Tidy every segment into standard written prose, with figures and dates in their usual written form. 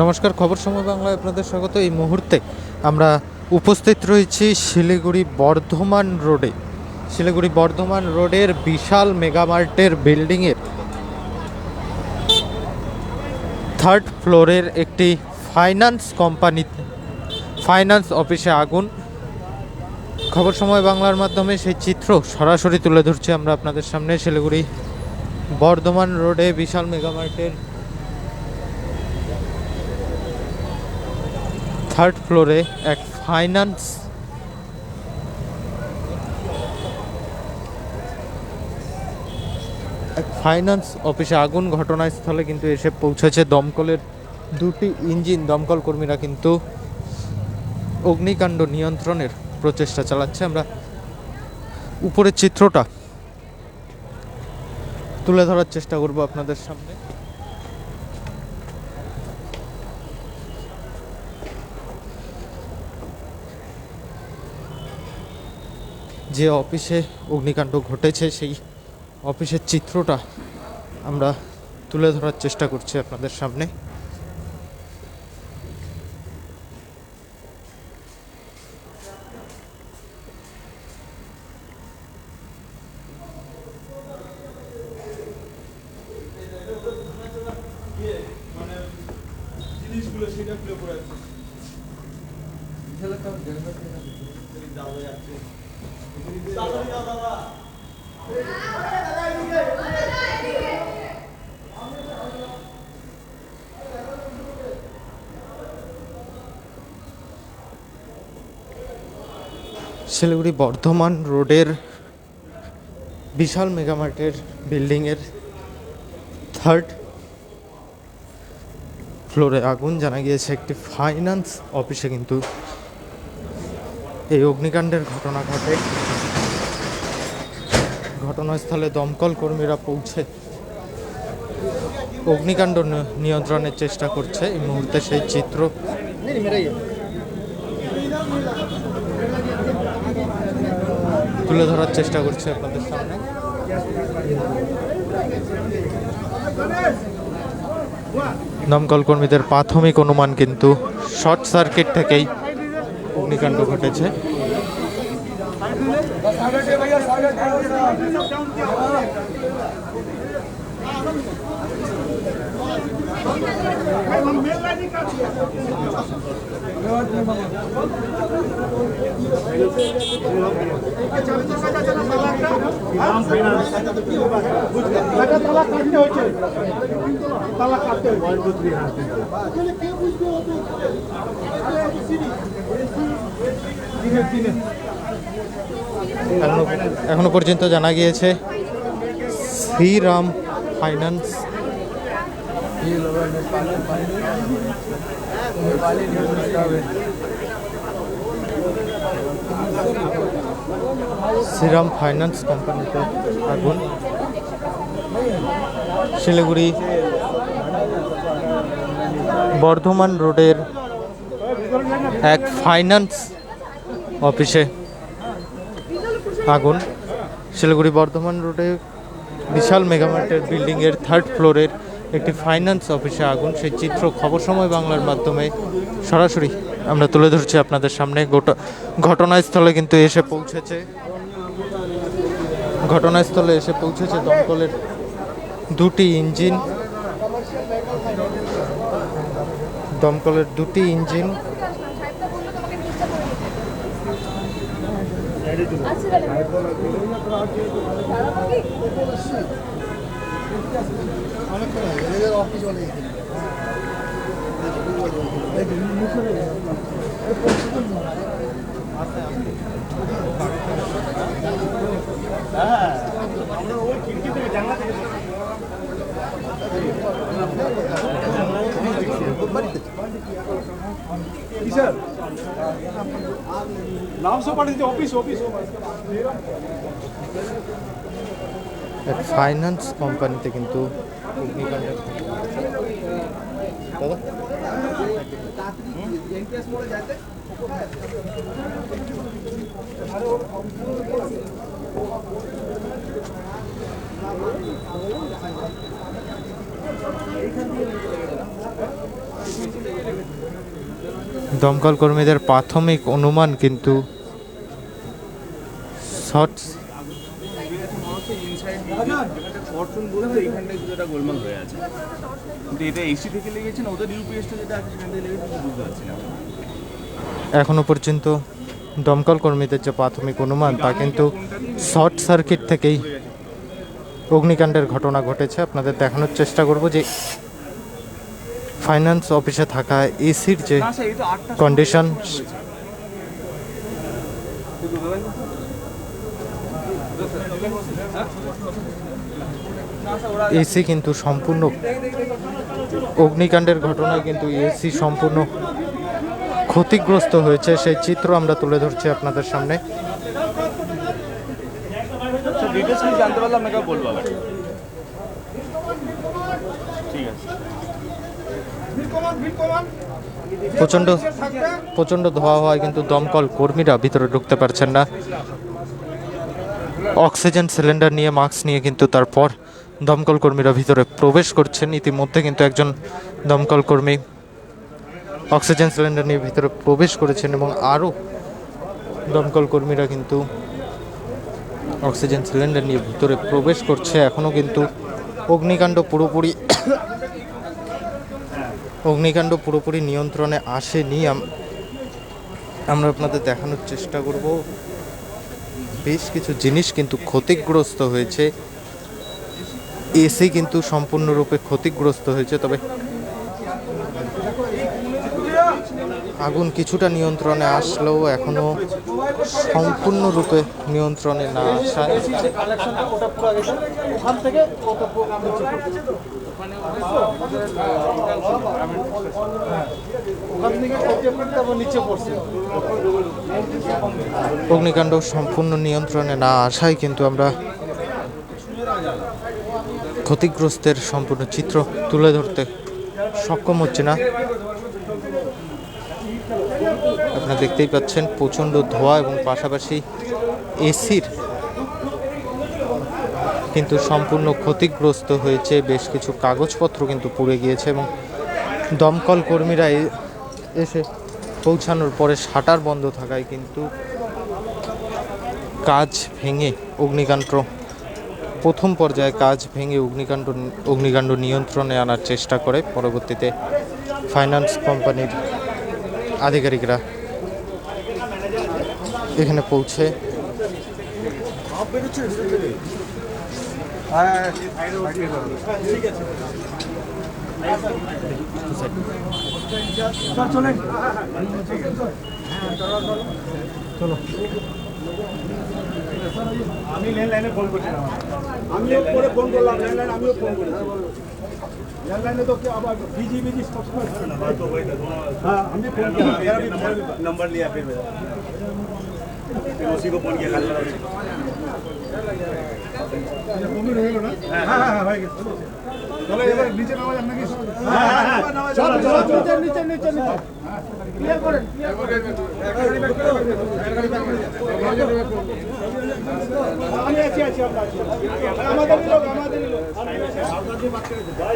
নমস্কার, খবর সময় বাংলায় আপনাদের স্বাগত। এই মুহূর্তে আমরা উপস্থিত রয়েছি শিলিগুড়ি বর্ধমান রোডের বিশাল মেগামার্টের বিল্ডিংয়ের থার্ড ফ্লোরের একটি ফাইন্যান্স অফিসে আগুন। খবর সময় বাংলার মাধ্যমে সেই চিত্র সরাসরি তুলে ধরছি আমরা আপনাদের সামনে। শিলিগুড়ি বর্ধমান রোডে বিশাল মেগামার্টের থার্ড ফ্লোরে এক ফাইন্যান্স অফিসে আগুন। ঘটনাস্থলে কিন্তু এসে পৌঁছেছে দমকলের দুটি ইঞ্জিন। দমকল কর্মীরা কিন্তু অগ্নিকাণ্ড নিয়ন্ত্রণের প্রচেষ্টা চালাচ্ছে। আমরা উপরের চিত্রটা তুলে ধরার চেষ্টা করব আপনাদের সামনে। যে অফিসে অগ্নিকাণ্ড ঘটেছে সেই অফিসের চিত্রটা আমরা তুলে ধরার চেষ্টা করছি আপনাদের সামনে। শিলিগুড়ি বর্ধমান রোডের বিশাল মেগামার্টের বিল্ডিংয়ের থার্ড ফ্লোরে আগুন। জানা গিয়েছে একটি ফাইন্যান্স অফিসে কিন্তু এই অগ্নিকাণ্ডের ঘটনা ঘটে। ঘটনাস্থলে দমকল কর্মীরা পৌঁছে অগ্নিকাণ্ড নিয়ন্ত্রণের চেষ্টা করছে। এই মুহূর্তে সেই চিত্র তুলে ধরার চেষ্টা করছে আপনাদের সামনে। দমকল কর্মীদের প্রাথমিক অনুমান কিন্তু শর্ট সার্কিট থেকেই অগ্নিকাণ্ড ঘটেছে। এখনো পর্যন্ত জানা গিয়েছে শ্রীরাম ফাইন্যান্স কোম্পানিতে আগুন। শিলিগুড়ি বর্ধমান রোডের এক ফাইন্যান্স অফিসে আগুন। শিলিগুড়ি বর্ধমান রোডে বিশাল মেগামার্টের বিল্ডিংয়ের থার্ড ফ্লোরের একটি ফাইন্যান্স অফিসে আগুন। সেই চিত্র খবর সময় বাংলার মাধ্যমে সরাসরি আমরা তুলে ধরছি আপনাদের সামনে। ঘটনাস্থলে কিন্তু এসে পৌঁছেছে দমকলের দুটি ইঞ্জিন। ফাইন্যান্স কোম্পানিতে কিন্তু দমকল কর্মীদের প্রাথমিক অনুমান কিন্তু শর্ট এখনো পর্যন্ত দমকল কর্মীদের যে প্রাথমিক অনুমান তা কিন্তু শর্ট সার্কিট থেকেই অগ্নিকাণ্ডের ঘটনা ঘটেছে। আপনাদের দেখানোর চেষ্টা করব যে ফাইন্যান্স অফিসে থাকা এসির যে কন্ডিশন, এসি কিন্তু সম্পূর্ণ অগ্নিকাণ্ডের ঘটনায় কিন্তু এসি সম্পূর্ণ ক্ষতিগ্রস্ত হয়েছে, সেই চিত্র আমরা তুলে ধরছি আপনাদের সামনে। প্রচন্ড ধোঁয়া হওয়ায় কিন্তু দমকল কর্মীরা ভিতরে ঢুকতে পারছেন না। অক্সিজেন সিলিন্ডার নিয়ে, মাস্ক নিয়ে কিন্তু তারপর দমকল কর্মীরা ভিতরে প্রবেশ করছেন। ইতিমধ্যে কিন্তু একজন দমকল কর্মী অক্সিজেন সিলিন্ডার নিয়ে ভিতরে প্রবেশ করেছেন এবং আরও দমকল কর্মীরা কিন্তু অক্সিজেন সিলিন্ডার নিয়ে ভিতরে প্রবেশ করছে। এখনও কিন্তু অগ্নিকাণ্ড পুরোপুরি নিয়ন্ত্রণে আসেনি। আমরা আপনাদের দেখানোর চেষ্টা করব। বেশ কিছু জিনিস কিন্তু ক্ষতিগ্রস্ত হয়েছে, এসি কিন্তু সম্পূর্ণরূপে ক্ষতিগ্রস্ত হয়েছে। তবে আগুন কিছুটা নিয়ন্ত্রণে আসলেও এখনো সম্পূর্ণরূপে নিয়ন্ত্রণে না আসায় অগ্নিকাণ্ড সম্পূর্ণ নিয়ন্ত্রণে না আসায় কিন্তু আমরা ক্ষতিগ্রস্তের সম্পূর্ণ চিত্র তুলে ধরতে সক্ষম হচ্ছে না। আপনারা দেখতেই পাচ্ছেন প্রচণ্ড ধোঁয়া এবং পাশাপাশি এসির কিন্তু সম্পূর্ণ ক্ষতিগ্রস্ত হয়েছে। বেশ কিছু কাগজপত্র কিন্তু পুড়ে গিয়েছে এবং দমকল কর্মীরা এসে পৌঁছানোর পরে শাটার বন্ধ থাকায় কিন্তু কাজ ভেঙে অগ্নিকাণ্ড প্রথম পর্যায়ে অগ্নিকাণ্ড নিয়ন্ত্রণে আনার চেষ্টা করে। পরবর্তীতে ফাইন্যান্স কোম্পানির আধিকারিকরা এখানে পৌঁছে আমি ল্যান্ডলাইনে ফোন করছিলাম, আমিও পরে ফোন করলাম ল্যান্ডলাইন, আমিও ফোন করেছি। ল্যান্ডলাইনে তো আবার বিজি সবসময় থাকে না। हाँ हमने फोन किया, मेरा भी नंबर लिया, फिर उसी को फोन किया। हाँ हाँ भाई चलो এবার নিচে নামা যান নাকি? চলো নিচে ক্লিয়ার করেন। আমি আছি আমাদের লোক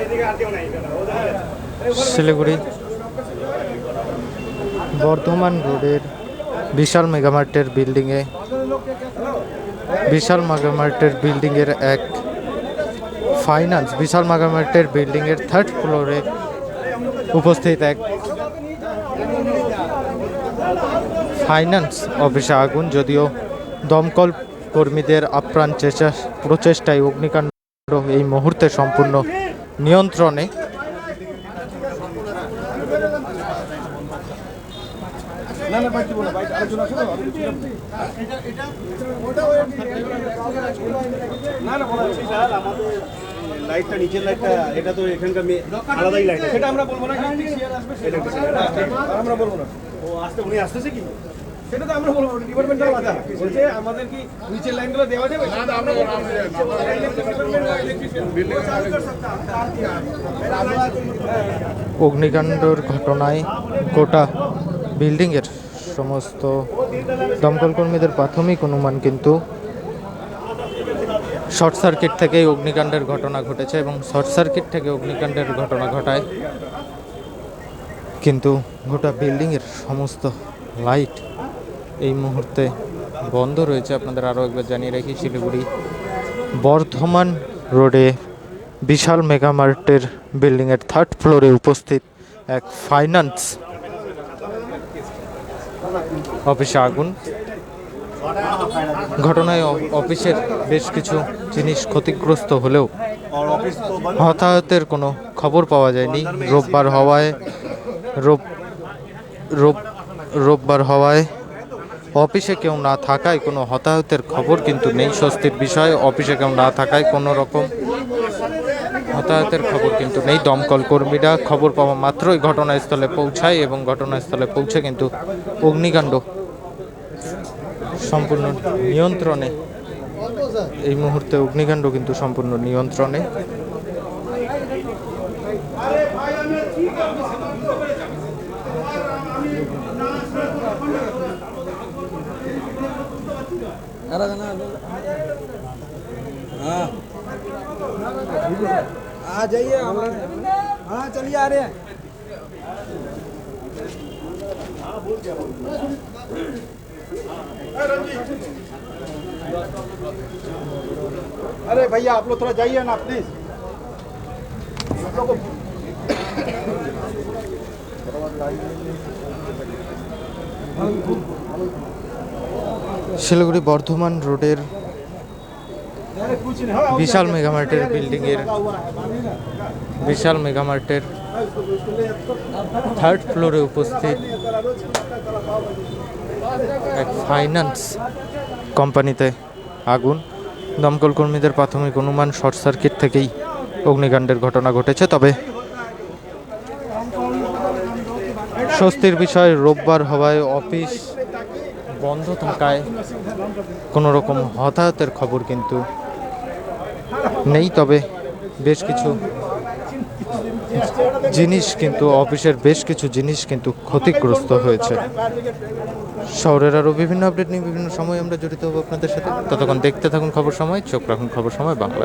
এদিকে আর কেউ নাই। শিলিগুড়ি বর্ধমান রোডের বিশাল মেগামার্টের বিল্ডিংয়ের এক বিশাল মেগামার্টের বিল্ডিংয়ের থার্ড ফ্লোরে উপস্থিত এক ফাইন্যান্স অফিসে আগুন। যদিও দমকল কর্মীদের আপ্রাণ প্রচেষ্টায় অগ্নিকাণ্ড এই মুহূর্তে সম্পূর্ণ নিয়ন্ত্রণে। না না বাইতে বলো, বাইতে আলোচনা করো। না না বলা হচ্ছে স্যার, আমাদের লাইটটা নিচের লাইটটা, এটা তো এখানকার আলাদাই লাইট, সেটা আমরা বলবো না। আমরা বলবো না, ও আসতে উনি আসতেছে কি সেটা তো আমরা বলবো, ডিপার্টমেন্টাল আলাদা বলছে। আমাদের কি নিচের লাইনগুলো দেওয়া যাবে? না না আমরা বলবো অগ্নিকাণ্ডের ঘটনায় গোটা বিল্ডিংয়ের সমস্ত দমকল কর্মীদের প্রাথমিক অনুমান কিন্তু শর্ট সার্কিট থেকেই অগ্নিকাণ্ডের ঘটনা ঘটেছে এবং শর্ট সার্কিট থেকে অগ্নিকাণ্ডের ঘটনা ঘটায় কিন্তু গোটা বিল্ডিংয়ের সমস্ত লাইট এই মুহূর্তে বন্ধ রয়েছে। আপনাদের আরও একবার জানিয়ে রাখি, শিলিগুড়ি বর্ধমান রোডে বিশাল মেগামার্টের বিল্ডিংয়ের থার্ড ফ্লোরে উপস্থিত এক ফাইন্যান্স অফিসে আগুন। ঘটনায় অফিসের বেশ কিছু জিনিস ক্ষতিগ্রস্ত হলেও হতাহতের কোনো খবর পাওয়া যায়নি। রোববার হওয়ায় অফিসে কেউ না থাকায় কোনো হতাহতের খবর কিন্তু নেই। স্বস্তির বিষয়, অফিসে কেউ না থাকায় কোনো রকম হতাহতের খবর কিন্তু নেই। দমকল কর্মীরা খবর পাওয়া মাত্রই ঘটনাস্থলে পৌঁছায় এবং ঘটনাস্থলে পৌঁছে কিন্তু অগ্নিকাণ্ড সম্পূর্ণ নিয়ন্ত্রণে। এই মুহূর্তে অগ্নিকাণ্ড কিন্তু সম্পূর্ণ নিয়ন্ত্রণে। आ जाइए। हाँ चलिए आ रहे हैं। अरे भैया आप लोग थोड़ा जाइए ना प्लीज। শিলিগুড়ি বর্ধমান রোডের कुछ नहीं हाँ, বিশাল মেগামার্টের বিল্ডিংয়ের থার্ড ফ্লোরে উপস্থিত এক ফাইন্যান্স কোম্পানিতে আগুন। দমকল কর্মীদের প্রাথমিক অনুমান শর্ট সার্কিট থেকেই অগ্নিকাণ্ডের ঘটনা ঘটেছে। তবে স্বস্তির বিষয়, রোববার হওয়ায় অফিস বন্ধ থাকায় কোনো রকম হতাহতের খবর কিন্তু নেই। তবে বেশ কিছু জিনিস কিন্তু অফিসের বেশ কিছু জিনিস কিন্তু ক্ষতিগ্রস্ত হয়েছে। শহরের আরও বিভিন্ন আপডেট নিয়ে বিভিন্ন সময় আমরা জড়িত হবো আপনাদের সাথে। ততক্ষণ দেখতে থাকুন খবর সময়, চোখ রাখুন খবর সময় বাংলা।